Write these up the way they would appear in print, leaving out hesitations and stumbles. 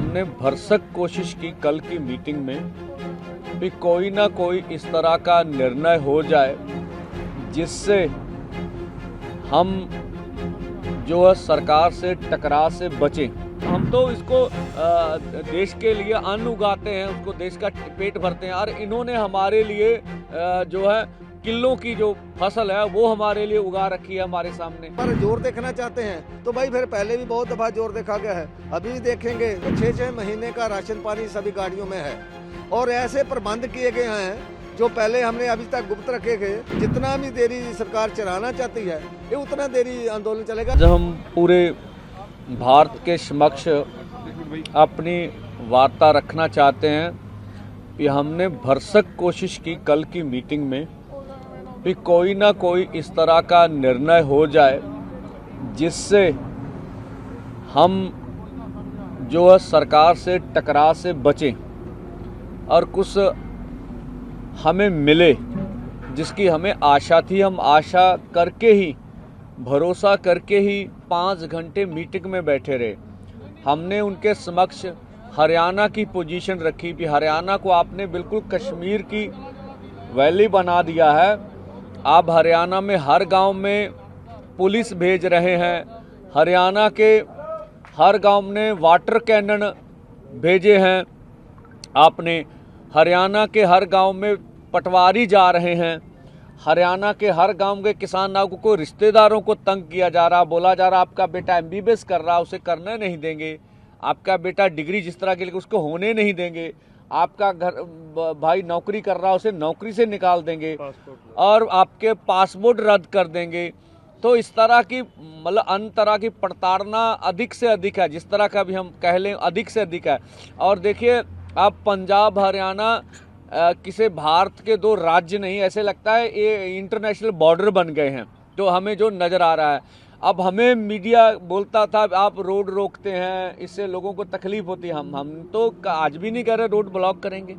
हमने भरसक कोशिश की कल की मीटिंग में कि कोई ना कोई इस तरह का निर्णय हो जाए जिससे हम जो है सरकार से टकराव से बचें। हम तो इसको देश के लिए अन्न उगाते हैं, उसको देश का पेट भरते हैं, और इन्होंने हमारे लिए जो है किलों की जो फसल है वो हमारे लिए उगा रखी है हमारे सामने। पर जोर देखना चाहते हैं तो भाई फिर पहले भी बहुत दफा जोर देखा गया है, अभी भी देखेंगे। 6-6 महीने का राशन पानी सभी गाड़ियों में है और ऐसे प्रबंध किए गए हैं जो पहले हमने अभी तक गुप्त रखे गए। जितना भी देरी सरकार चलाना चाहती है ये उतना देरी आंदोलन चलेगा। जब हम पूरे भारत के समक्ष अपनी वार्ता रखना चाहते हैं कि हमने भरसक कोशिश की कल की मीटिंग में कि कोई ना कोई इस तरह का निर्णय हो जाए जिससे हम जो है सरकार से टकराव से बचें और कुछ हमें मिले जिसकी हमें आशा थी। हम आशा करके ही, भरोसा करके ही 5 घंटे मीटिंग में बैठे रहे। हमने उनके समक्ष हरियाणा की पोजीशन रखी कि हरियाणा को आपने बिल्कुल कश्मीर की वैली बना दिया है। आप हरियाणा में हर गांव में पुलिस भेज रहे हैं, हरियाणा के हर गांव में वाटर कैनन भेजे हैं आपने, हरियाणा के हर गांव में पटवारी जा रहे हैं, हरियाणा के हर गांव के किसानों को रिश्तेदारों को तंग किया जा रहा, बोला जा रहा आपका बेटा MBBS कर रहा उसे करने नहीं देंगे, आपका बेटा डिग्री जिस तरह के लिए उसको होने नहीं देंगे, आपका घर भाई नौकरी कर रहा उसे नौकरी से निकाल देंगे और आपके पासपोर्ट रद्द कर देंगे। तो इस तरह की मतलब अन्य तरह की प्रताड़ना अधिक से अधिक है, जिस तरह का भी हम कह लें अधिक से अधिक है। और देखिए अब पंजाब हरियाणा किसी भारत के 2 राज्य नहीं, ऐसे लगता है ये इंटरनेशनल बॉर्डर बन गए हैं तो हमें जो नज़र आ रहा है। अब हमें मीडिया बोलता था आप रोड रोकते हैं इससे लोगों को तकलीफ होती है। हम तो आज भी नहीं कह रहे रोड ब्लॉक करेंगे,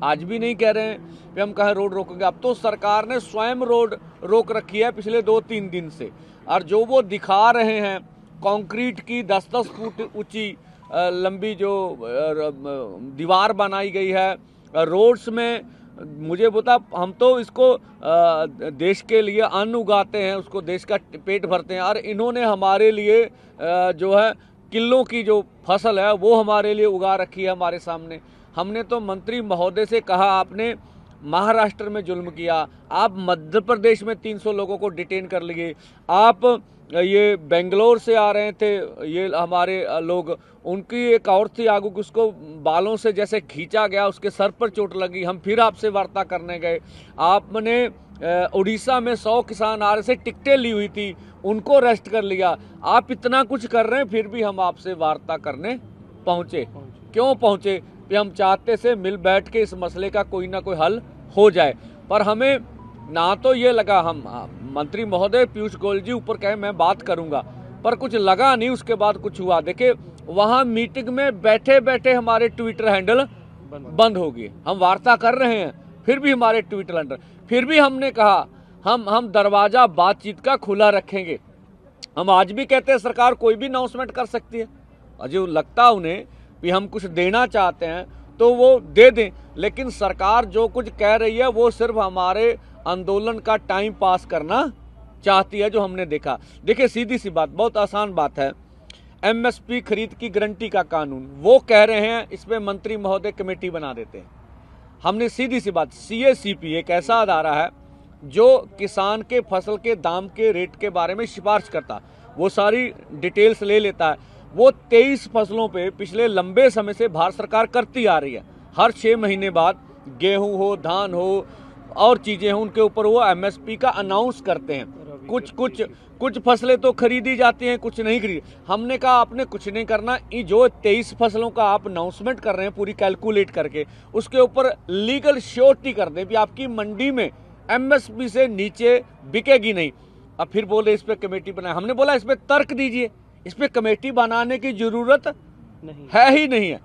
आज भी नहीं कह रहे हैं कि हम कहें रोड रोकेंगे। अब तो सरकार ने स्वयं रोड रोक रखी है पिछले 2-3 दिन से, और जो वो दिखा रहे हैं कंक्रीट की 10-10 फुट ऊंची लंबी जो दीवार बनाई गई है रोड्स में, मुझे बता हम तो इसको देश के लिए अन्न उगाते हैं, उसको देश का पेट भरते हैं, और इन्होंने हमारे लिए जो है किलों की जो फसल है वो हमारे लिए उगा रखी है हमारे सामने। हमने तो मंत्री महोदय से कहा आपने महाराष्ट्र में जुल्म किया, आप मध्य प्रदेश में 300 लोगों को डिटेन कर लिए, आप ये बेंगलोर से आ रहे थे ये हमारे लोग, उनकी एक और थी आगू उसको बालों से जैसे खींचा गया, उसके सर पर चोट लगी, हम फिर आपसे वार्ता करने गए। आपने उड़ीसा में 100 किसान आ रहे से टिकटें ली हुई थी उनको अरेस्ट कर लिया। आप इतना कुछ कर रहे हैं फिर भी हम आपसे वार्ता करने पहुँचे। क्यों पहुँचे? कि हम चाहते से मिल बैठ के इस मसले का कोई ना कोई हल हो जाए। पर हमें ना तो ये लगा, हम मंत्री महोदय पीयूष गोयल जी ऊपर कहे मैं बात करूंगा, पर कुछ लगा नहीं, उसके बाद कुछ हुआ। देखिए वहां मीटिंग में बैठे बैठे हमारे ट्विटर हैंडल बंद हो गए। हम वार्ता कर रहे हैं फिर भी हमारे ट्विटर हैंडल, फिर भी हमने कहा हम दरवाजा बातचीत का खुला रखेंगे। हम आज भी कहते हैं सरकार कोई भी अनाउंसमेंट कर सकती है, अजय लगता उन्हें कि हम कुछ देना चाहते हैं तो वो दे दें, लेकिन सरकार जो कुछ कह रही है वो सिर्फ हमारे आंदोलन का टाइम पास करना चाहती है, जो हमने देखा। देखिए सीधी सी बात, बहुत आसान बात है, MSP खरीद की गारंटी का कानून वो कह रहे हैं इस पे मंत्री महोदय कमेटी बना देते हैं। हमने सीधी सी बात, CACP एक ऐसा अदारा है जो किसान के फसल के दाम के रेट के बारे में सिफारिश करता, वो सारी डिटेल्स ले लेता है। वो 23 फसलों पे पिछले लंबे समय से भारत सरकार करती आ रही है, हर 6 महीने बाद गेहूं हो, धान हो और चीजें हों, उनके ऊपर वो MSP का अनाउंस करते हैं। कुछ फसलें तो खरीदी जाती हैं, कुछ नहीं खरीदी। हमने कहा आपने कुछ नहीं करना, ये जो 23 फसलों का आप अनाउंसमेंट कर रहे हैं पूरी कैलकुलेट करके, उसके ऊपर लीगल श्योरिटी कर दें कि आपकी मंडी में MSP से नीचे बिकेगी नहीं। अब फिर बोले इस पर कमेटी बनाए, हमने बोला इस पर तर्क दीजिए, इस पर कमेटी बनाने की जरूरत नहीं है ही नहीं है।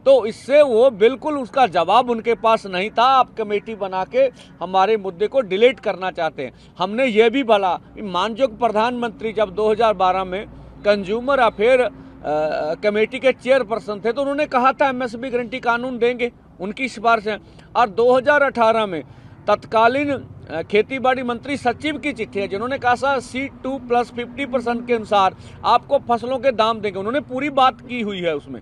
तो इससे वो बिल्कुल उसका जवाब उनके पास नहीं था। आप कमेटी बना के हमारे मुद्दे को डिलीट करना चाहते हैं। हमने ये भी बोला, माननीय प्रधानमंत्री जब 2012 में कंज्यूमर अफेयर कमेटी के चेयरपर्सन थे, तो उन्होंने कहा था एमएसपी गारंटी कानून देंगे, उनकी सिफारिश है। और 2018 में तत्कालीन खेती-बाड़ी मंत्री सचिव की चिट्ठी है जिन्होंने कहा था C2 प्लस 50% के अनुसार आपको फसलों के दाम देंगे, उन्होंने पूरी बात की हुई है उसमें।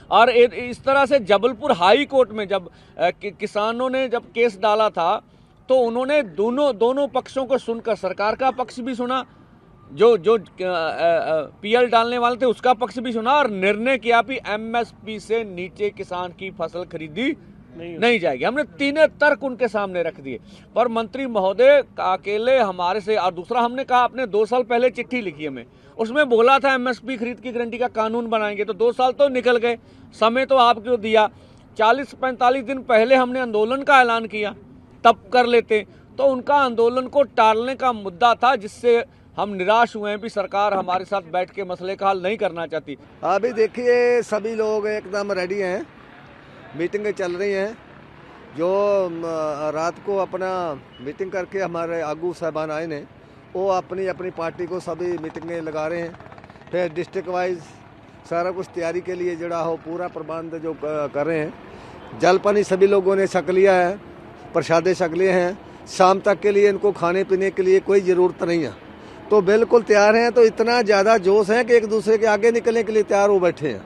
और इस तरह से जबलपुर हाई कोर्ट में जब किसानों ने जब केस डाला था तो उन्होंने दोनों पक्षों को सुनकर सरकार का पक्ष भी सुना, जो पीएल डालने वाले थे उसका पक्ष भी सुना, और निर्णय किया कि एमएसपी से नीचे किसान की फसल खरीदी नहीं जाएगी। हमने तीनों तर्क उनके सामने रख दिए, पर मंत्री महोदय अकेले हमारे से। और दूसरा हमने कहा, आपने 2 साल पहले चिट्ठी लिखी हमें, उसमें बोला था एमएसपी खरीद की गारंटी का कानून बनाएंगे, तो 2 साल तो निकल गए, समय तो आपको दिया। 40-45 दिन पहले हमने आंदोलन का ऐलान किया, तब कर लेते। तो उनका आंदोलन को टालने का मुद्दा था, जिससे हम निराश हुए हैं कि सरकार हमारे साथ बैठ के मसले का हल नहीं करना चाहती। अभी देखिए सभी लोग एकदम रेडी हैं, मीटिंगें चल रही हैं। जो रात को अपना मीटिंग करके हमारे आगू साहबान आए ने, वो अपनी अपनी पार्टी को सभी मीटिंगें लगा रहे हैं। फिर डिस्ट्रिक्ट वाइज सारा कुछ तैयारी के लिए जड़ा हो पूरा प्रबंध जो कर रहे हैं। जल पानी सभी लोगों ने छक लिया है, प्रसादे छक लिए हैं। शाम तक के लिए इनको खाने पीने के लिए कोई ज़रूरत नहीं है, तो बिल्कुल तैयार हैं। तो इतना ज़्यादा जोश है कि एक दूसरे के आगे निकलने के लिए तैयार हो बैठे हैं।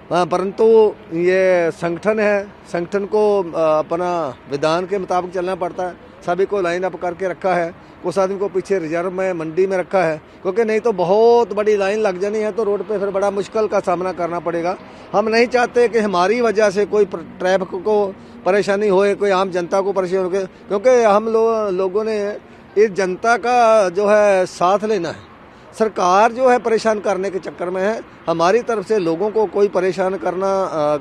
हाँ, परंतु ये संगठन है, संगठन को अपना विधान के मुताबिक चलना पड़ता है। सभी को लाइन अप करके रखा है, कुछ आदमी को पीछे रिजर्व में मंडी में रखा है, क्योंकि नहीं तो बहुत बड़ी लाइन लग जानी है, तो रोड पे फिर बड़ा मुश्किल का सामना करना पड़ेगा। हम नहीं चाहते कि हमारी वजह से कोई ट्रैफिक को परेशानी होए, कोई आम जनता को परेशानी हो, क्योंकि हम लोगों ने इस जनता का जो है साथ लेना है। सरकार जो है परेशान करने के चक्कर में है, हमारी तरफ से लोगों को कोई परेशान करना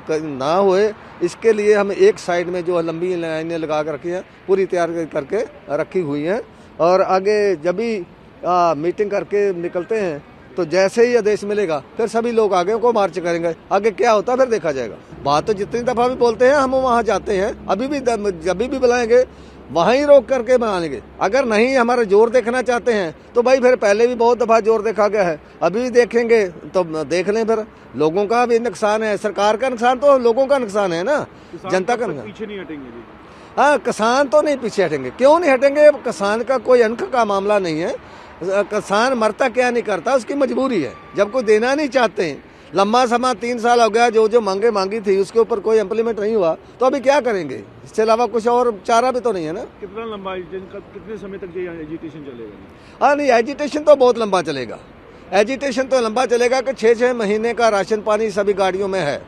ना होए, इसके लिए हम एक साइड में जो लंबी लाइनें लगा कर रखी हैं, पूरी तैयार करके रखी हुई हैं। और आगे जब भी मीटिंग करके निकलते हैं तो जैसे ही आदेश मिलेगा फिर सभी लोग आगे को मार्च करेंगे। आगे क्या होता है फिर देखा जाएगा। बात तो जितनी दफ़ा भी बोलते हैं हम वहाँ जाते हैं, अभी भी जब भी बुलाएंगे वहाँ ही रोक करके बना लेंगे। अगर नहीं हमारा जोर देखना चाहते हैं तो भाई फिर पहले भी बहुत दफ़ा जोर देखा गया है, अभी भी देखेंगे तो देख लें। फिर लोगों का भी नुकसान है, सरकार का नुकसान तो लोगों का नुकसान है ना, जनता का नुकसान। पीछे नहीं हटेंगे। हाँ, किसान तो नहीं पीछे हटेंगे। क्यों नहीं हटेंगे? किसान का कोई अंक का मामला नहीं है। किसान मरता क्या नहीं करता, उसकी मजबूरी है। जब कोई देना नहीं चाहते, लंबा समय 3 साल हो गया, जो मांगी थी उसके ऊपर कोई इम्प्लीमेंट नहीं हुआ, तो अभी क्या करेंगे? इसके अलावा कुछ और चारा भी तो नहीं है ना। कितना लंबा कितने समय तक ये एजिटेशन चलेगा? हाँ नहीं, एजिटेशन तो बहुत लंबा चलेगा। एजिटेशन तो लंबा चलेगा कि 6-6 महीने का राशन पानी सभी गाड़ियों में है,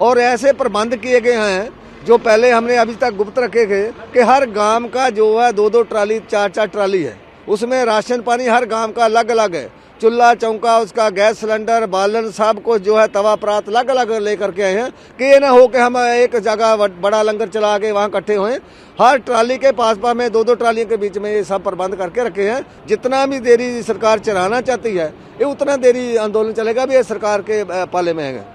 और ऐसे प्रबंध किए गए हैं जो पहले हमने अभी तक गुप्त रखे थे कि हर गांव का जो है 2-2 ट्राली 4-4 ट्राली है, उसमें राशन पानी हर गांव का अलग अलग है। चूल्हा चौंका, उसका गैस सिलेंडर, बालन, सब कुछ जो है तवा परात अलग अलग लेकर के आए हैं कि ये ना हो कि हम एक जगह बड़ा लंगर चला के वहाँ इकट्ठे हुए। हर ट्राली के पास में 2-2 ट्रालियों के बीच में ये सब प्रबंध करके रखे हैं। जितना भी देरी सरकार चलाना चाहती है, ये उतना देरी आंदोलन चलेगा भी, ये सरकार के पाले में है।